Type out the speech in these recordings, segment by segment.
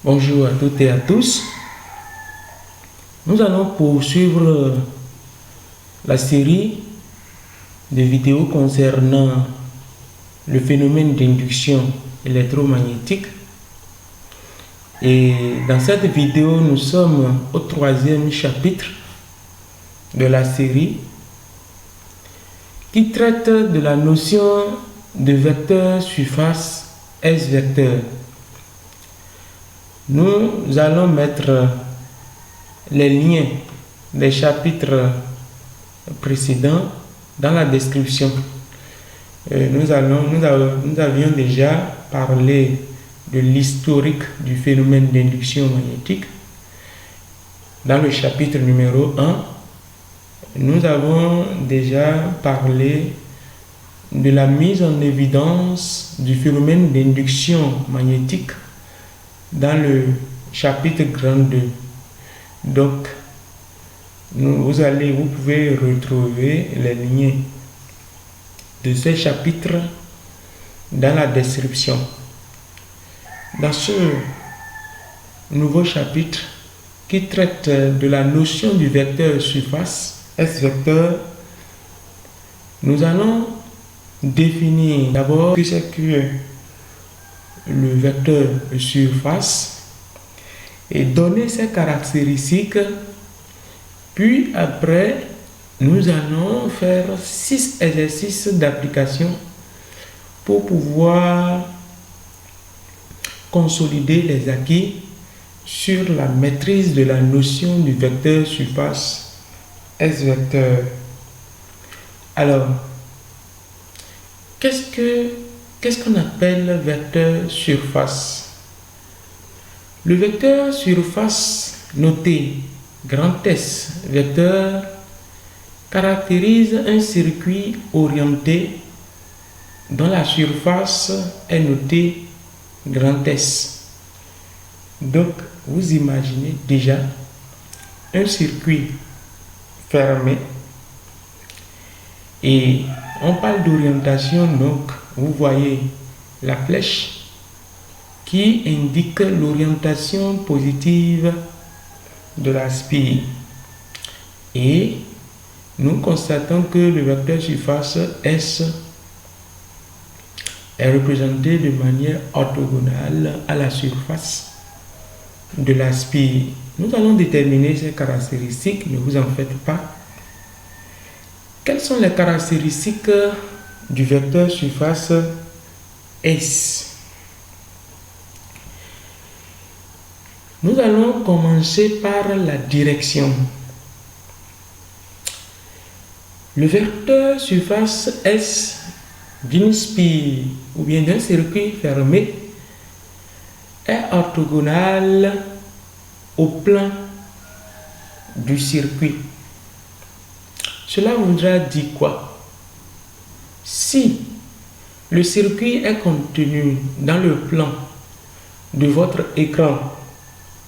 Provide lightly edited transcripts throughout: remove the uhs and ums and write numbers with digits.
Bonjour à toutes et à tous. Nous allons poursuivre la série de vidéos concernant le phénomène d'induction électromagnétique. Et dans cette vidéo, nous sommes au troisième chapitre de la série qui traite de la notion de vecteur surface S-vecteur. Nous allons mettre les liens des chapitres précédents dans la description. Nous avions déjà parlé de l'historique du phénomène d'induction magnétique. Dans le chapitre numéro 1, nous avons déjà parlé de la mise en évidence du phénomène d'induction magnétique dans le chapitre grand 2. Donc, vous pouvez retrouver les liens de ces chapitres dans la description. Dans ce nouveau chapitre qui traite de la notion du vecteur surface, S-vecteur, nous allons définir d'abord ce que le vecteur surface et donner ses caractéristiques. Puis après, nous allons faire 6 exercices d'application pour pouvoir consolider les acquis sur la maîtrise de la notion du vecteur surface S-vecteur. Alors, qu'est-ce qu'on appelle vecteur surface? Le vecteur surface noté grand S vecteur caractérise un circuit orienté dont la surface est notée grand S. Donc, vous imaginez déjà un circuit fermé et on parle d'orientation, donc vous voyez la flèche qui indique l'orientation positive de la spire. Et nous constatons que le vecteur surface S est représenté de manière orthogonale à la surface de la spire. Nous allons déterminer ces caractéristiques, ne vous en faites pas. Quelles sont les caractéristiques du vecteur surface S? Nous allons commencer par la direction. Le vecteur surface S d'une spire ou bien d'un circuit fermé est orthogonal au plan du circuit. Cela voudra dire quoi? Si le circuit est contenu dans le plan de votre écran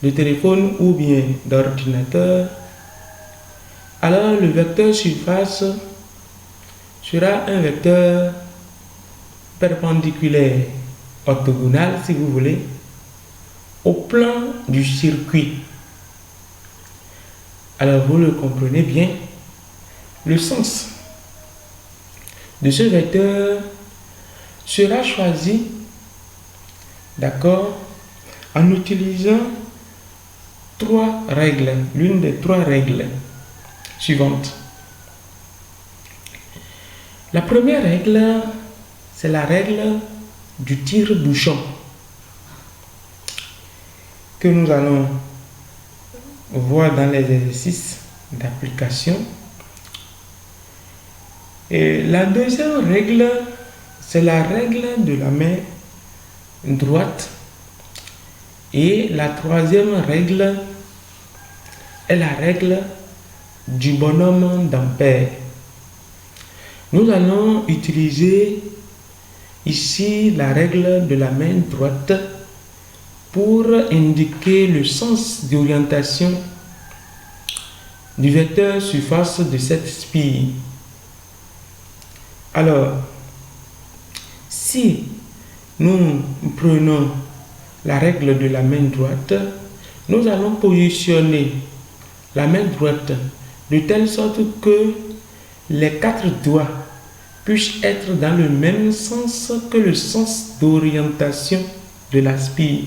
de téléphone ou bien d'ordinateur, alors le vecteur surface sera un vecteur perpendiculaire, orthogonal si vous voulez, au plan du circuit. Alors vous le comprenez bien, le sens de ce vecteur sera choisi, d'accord, en utilisant l'une des trois règles suivantes. La première règle, c'est la règle du tire-bouchon que nous allons voir dans les exercices d'application. Et la deuxième règle, c'est la règle de la main droite. Et la troisième règle est la règle du bonhomme d'Ampère. Nous allons utiliser ici la règle de la main droite pour indiquer le sens d'orientation du vecteur surface de cette spie. Alors, si nous prenons la règle de la main droite, nous allons positionner la main droite de telle sorte que les 4 doigts puissent être dans le même sens que le sens d'orientation de la spie,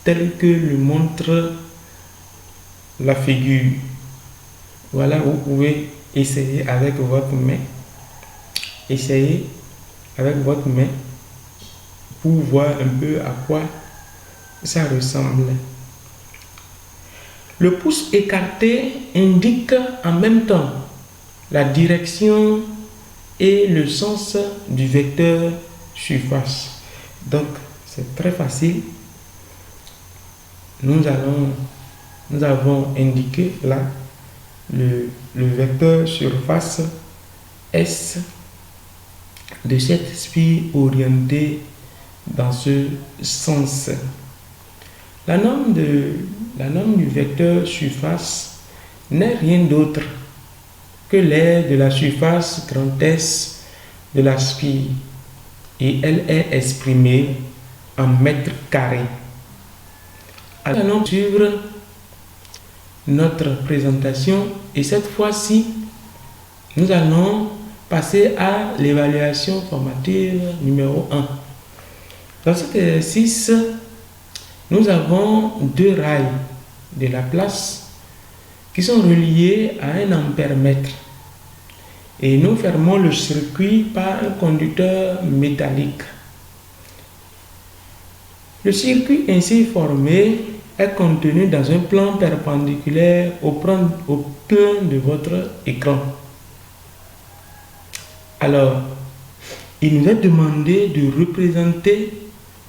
tel que le montre la figure. Voilà, vous pouvez essayer avec votre main. Essayez avec votre main pour voir un peu à quoi ça ressemble. Le pouce écarté indique en même temps la direction et le sens du vecteur surface. Donc, c'est très facile. Nous avons indiqué là le vecteur surface S de cette spie orientée dans ce sens. La norme du vecteur surface n'est rien d'autre que l'aire de la surface grand S de la spie et elle est exprimée en mètres carrés. Nous allons suivre notre présentation et cette fois-ci, nous allons passer à l'évaluation formative numéro 1. Dans cet exercice, nous avons 2 rails de Laplace qui sont reliés à un ampèremètre et nous fermons le circuit par un conducteur métallique. Le circuit ainsi formé est contenu dans un plan perpendiculaire au plan de votre écran. Alors, il nous est demandé de représenter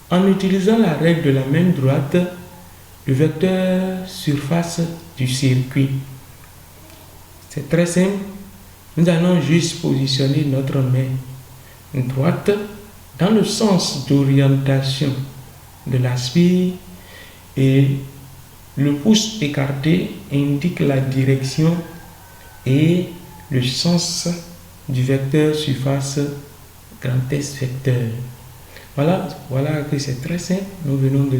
en utilisant la règle de la main droite le vecteur surface du circuit. C'est très simple. Nous allons juste positionner notre main droite dans le sens d'orientation de la spie et le pouce écarté indique la direction et le sens du vecteur surface grand S vecteur. Voilà que c'est très simple. Nous venons de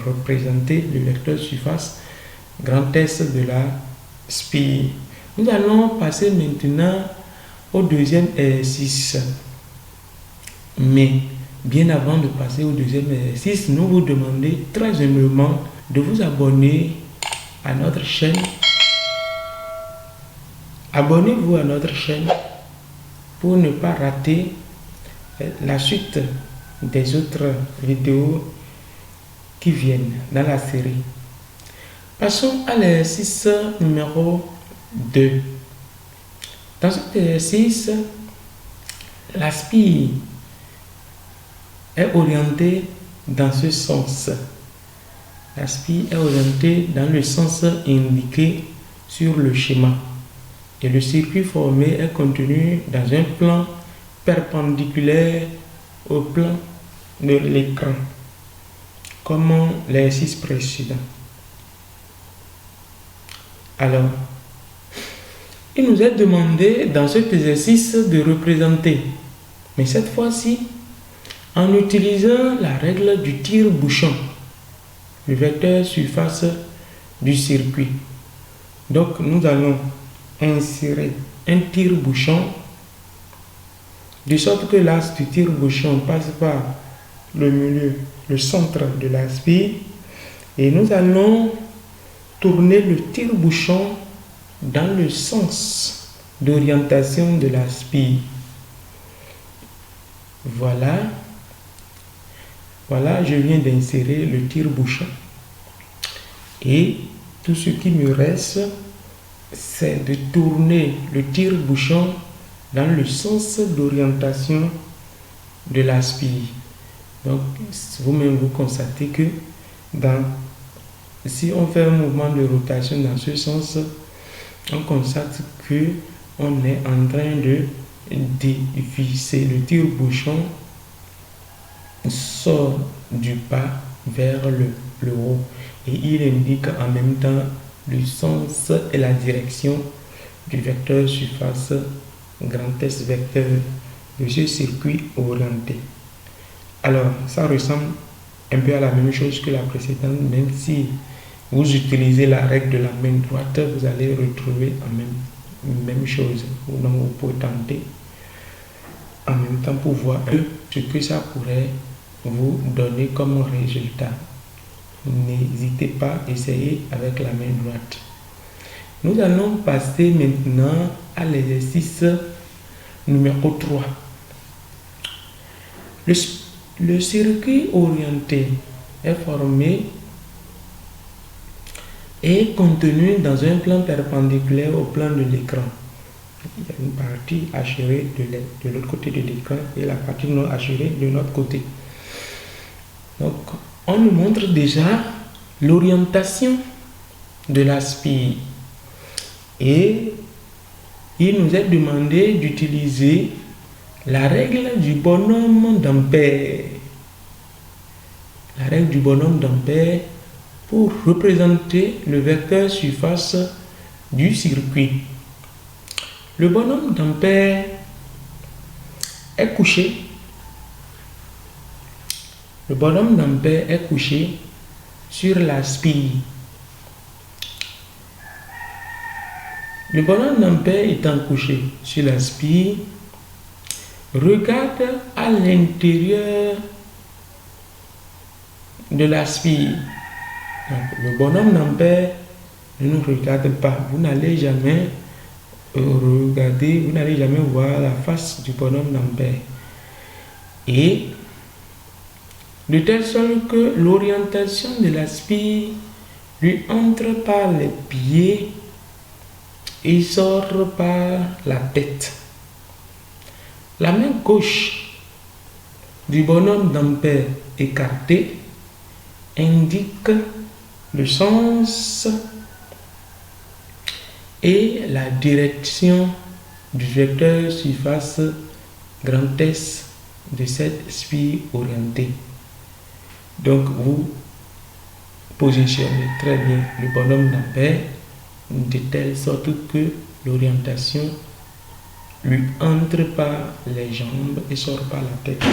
représenter le vecteur surface grand S de la spie. Nous allons passer maintenant au deuxième exercice. Mais bien avant de passer au deuxième exercice, nous vous demandons très humblement de vous abonner à notre chaîne. Abonnez-vous à notre chaîne pour ne pas rater la suite des autres vidéos qui viennent dans la série. Passons à l'exercice numéro 2. Dans cet exercice, la spie est orientée dans ce sens. La spie est orientée dans le sens indiqué sur le schéma. Et le circuit formé est contenu dans un plan perpendiculaire au plan de l'écran, comme l'exercice précédent. Alors, il nous est demandé dans cet exercice de représenter, mais cette fois-ci, en utilisant la règle du tire-bouchon, le vecteur surface du circuit. Donc, nous allons insérer un tire-bouchon de sorte que l'axe du tire-bouchon passe par le milieu, le centre de la spie et nous allons tourner le tire-bouchon dans le sens d'orientation de la spie. Voilà, je viens d'insérer le tire-bouchon et tout ce qui me reste, c'est de tourner le tire-bouchon dans le sens d'orientation de la spie. Donc, vous-même vous constatez que si on fait un mouvement de rotation dans ce sens, on constate que on est en train de dévisser. Le tire-bouchon sort du bas vers le le haut. Et il indique en même temps le sens et la direction du vecteur surface grand S vecteur de ce circuit orienté. Alors, ça ressemble un peu à la même chose que la précédente, même si vous utilisez la règle de la main droite, vous allez retrouver la même chose. Donc, vous pouvez tenter en même temps pour voir ce que ça pourrait vous donner comme résultat. N'hésitez pas à essayer avec la main droite. Nous allons passer maintenant à l'exercice numéro 3. Le circuit orienté est formé et contenu dans un plan perpendiculaire au plan de l'écran. Il y a une partie hachurée de l'autre côté de l'écran et la partie non hachurée de l'autre côté. Donc, on nous montre déjà l'orientation de la spire. Et il nous est demandé d'utiliser la règle du bonhomme d'Ampère. La règle du bonhomme d'Ampère pour représenter le vecteur surface du circuit. Le bonhomme d'Ampère est couché. Le bonhomme d'Ampère est couché sur la spire. Le bonhomme d'Ampère étant couché sur la spire, regarde à l'intérieur de la spire. Donc, le bonhomme d'Ampère ne nous regarde pas. Vous n'allez jamais regarder, vous n'allez jamais voir la face du bonhomme d'Ampère. Et de telle sorte que l'orientation de la spire lui entre par les pieds et sort par la tête. La main gauche du bonhomme d'Ampère écartée indique le sens et la direction du vecteur surface grand S de cette spire orientée. Donc vous positionnez très bien le bonhomme d'Ampère de telle sorte que l'orientation lui entre par les jambes et sort par la tête.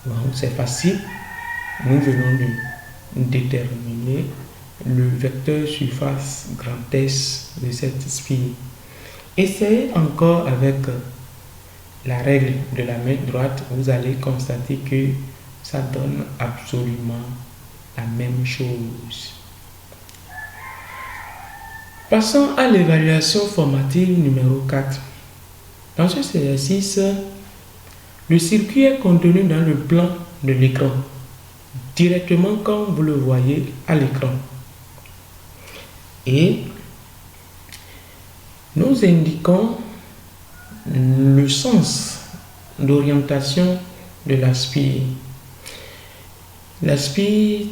Bon, c'est facile. Nous venons de déterminer le vecteur surface grand S de cette spire. Essayez encore avec la règle de la main droite. Vous allez constater que ça donne absolument la même chose. Passons à l'évaluation formative numéro 4. Dans ce exercice, le circuit est contenu dans le plan de l'écran, directement comme vous le voyez à l'écran. Et nous indiquons le sens d'orientation de la spire. La spire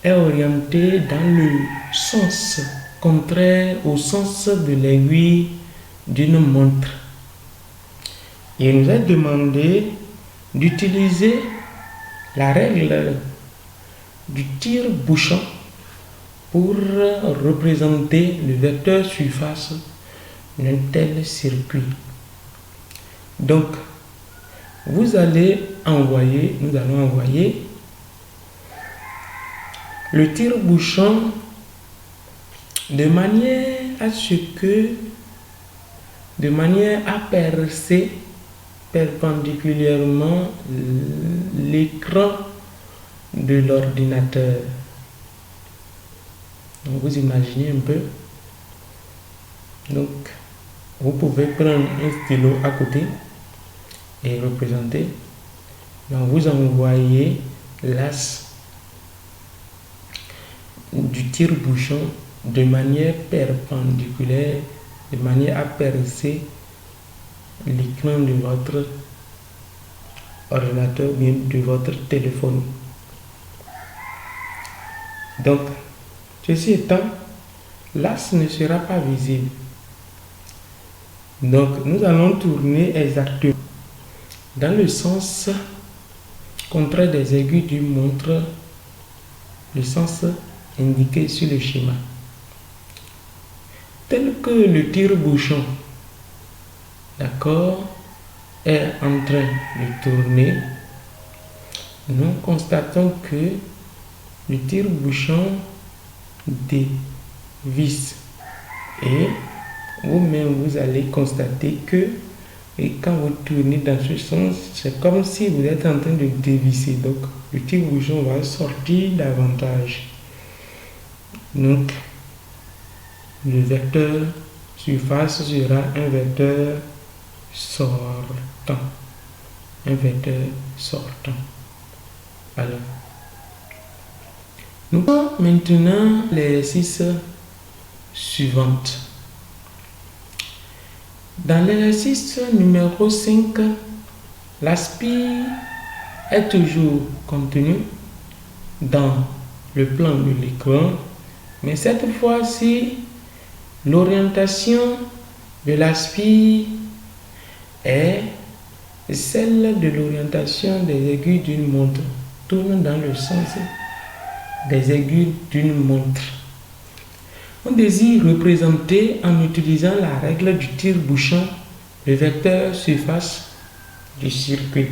est orientée dans le sens contraire au sens de l'aiguille d'une montre. Il nous est demandé d'utiliser la règle du tire-bouchon pour représenter le vecteur surface d'un tel circuit. Donc, nous allons envoyer le tire-bouchon de manière à percer perpendiculairement l'écran de l'ordinateur. Donc vous imaginez un peu. Donc vous pouvez prendre un stylo à côté et représenter. Donc vous envoyez l'as du tire-bouchon de manière perpendiculaire, de manière à percer l'écran de votre ordinateur, bien de votre téléphone. Donc, ceci étant, l'as ne sera pas visible. Donc, nous allons tourner exactement dans le sens contraire des aiguilles d'une montre le sens indiqué sur le schéma. Tel que le tire-bouchon, d'accord, est en train de tourner, nous constatons que le tire-bouchon dévisse et vous-même vous allez constater que quand vous tournez dans ce sens, c'est comme si vous êtes en train de dévisser. Donc le tire-bouchon va sortir davantage. Donc le vecteur surface sera un vecteur sortant. Un vecteur sortant. Alors, nous avons maintenant l'exercice suivant. Dans l'exercice numéro 5, l'aspect est toujours contenu dans le plan de l'écran, mais cette fois-ci, l'orientation de l'aspect est celle de l'orientation des aiguilles d'une montre, tourne dans le sens des aiguilles d'une montre. On désire représenter en utilisant la règle du tire-bouchon le vecteur surface du circuit.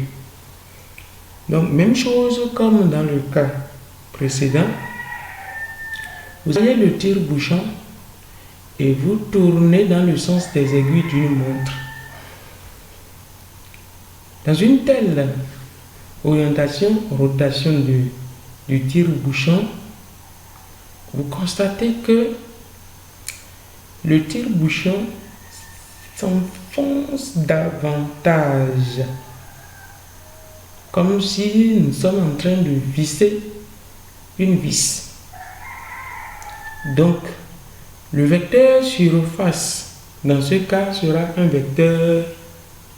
Donc, même chose comme dans le cas précédent. Vous avez le tire-bouchon et vous tournez dans le sens des aiguilles d'une montre. Dans une telle orientation, rotation du tire-bouchon, vous constatez que le tire-bouchon s'enfonce davantage, comme si nous sommes en train de visser une vis. Donc, le vecteur surface, dans ce cas, sera un vecteur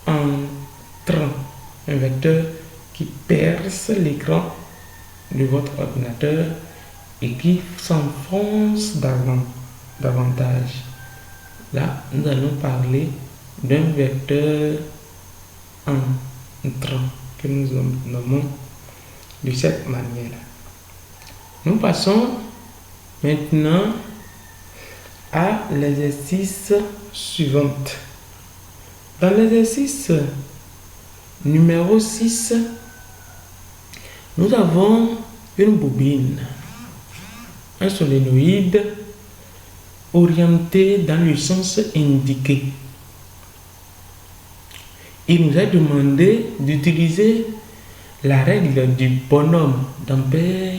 entrant, un vecteur qui perce l'écran de votre ordinateur et qui s'enfonce davantage. Là, nous allons parler d'un vecteur entrant que nous nommons de cette manière. Nous passons maintenant à l'exercice suivant. Dans l'exercice numéro 6, nous avons une bobine, un solénoïde orienté dans le sens indiqué. Il nous est demandé d'utiliser la règle du bonhomme d'Ampère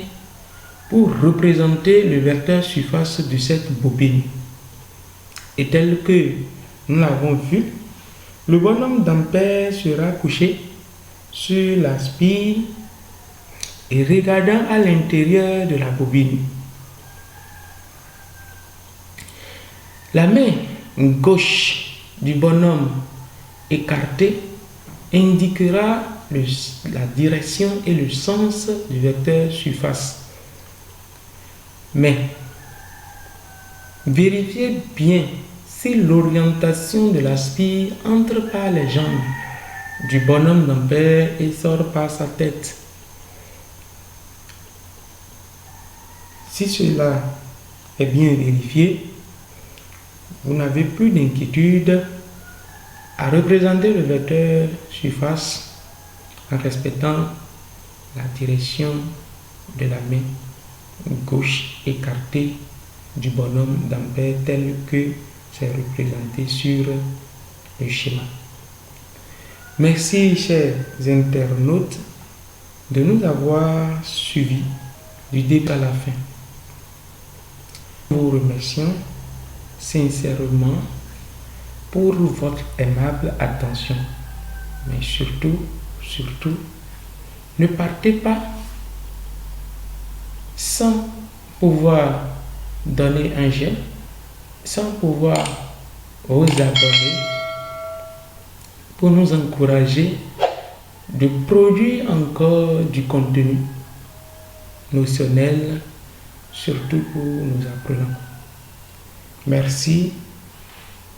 pour représenter le vecteur surface de cette bobine. Et tel que nous l'avons vu, le bonhomme d'Ampère sera couché sur la spire et regardant à l'intérieur de la bobine. La main gauche du bonhomme écartée indiquera la direction et le sens du vecteur surface. Mais vérifiez bien si l'orientation de la spire entre par les jambes du bonhomme d'Ampère et sort par sa tête. Si cela est bien vérifié, vous n'avez plus d'inquiétude à représenter le vecteur surface en respectant la direction de la main gauche écartée du bonhomme d'Ampère tel que c'est représenté sur le schéma. Merci, chers internautes, de nous avoir suivis du début à la fin. Nous vous remercions sincèrement pour votre aimable attention. Mais surtout, ne partez pas sans pouvoir donner un j'aime, sans pouvoir vous abonner pour nous encourager de produire encore du contenu notionnel, surtout pour nos apprenants. Merci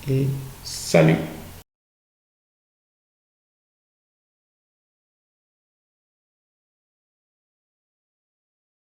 et salut.